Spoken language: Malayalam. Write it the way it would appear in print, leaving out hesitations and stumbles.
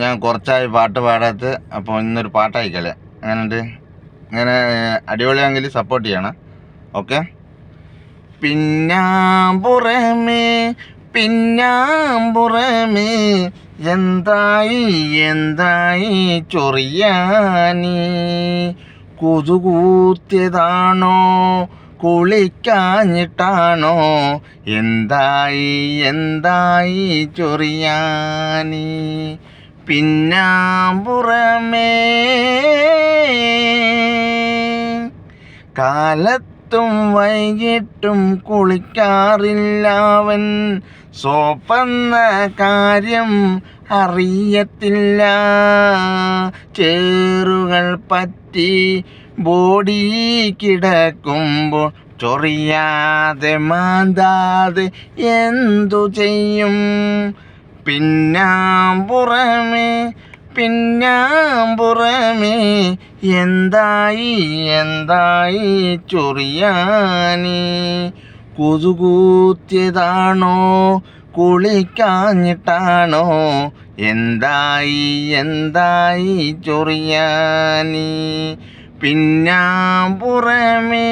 ഞാൻ കുറച്ചായി പാട്ട് പാടാത്ത. അപ്പോൾ ഇന്നൊരു പാട്ട് അയക്കല്ലേ. അങ്ങനെയുണ്ട്. ഇങ്ങനെ അടിപൊളിയാണെങ്കിൽ സപ്പോർട്ട് ചെയ്യണം. ഓക്കെ. പിന്നാമ്പുറമേ പിന്നാമ്പുറമേ എന്തായി ചൊറിയാനീ കൊതുകൂത്തിയതാണോ കുളിക്കാഞ്ഞിട്ടാണോ എന്തായി ചൊറിയാനീ പിന്നാമ്പുറമേ കാലത്തും വൈകിട്ടും കുളിക്കാറില്ലവൻ സോപ്പെന്ന കാര്യം അറിയത്തില്ല ചേറുകൾ പറ്റി ബോഡി കിടക്കുമ്പോൾ ചൊറിയാതെ മാന്താതെ എന്തു ചെയ്യും പിന്നാമ്പുറമേ എന്തായി ചൊറിയാനീ കൊതുകൂത്തിയതാണോ കുളിക്കാഞ്ഞിട്ടാണോ എന്തായി ചൊറിയാനീ പിന്നാമ്പുറമേ.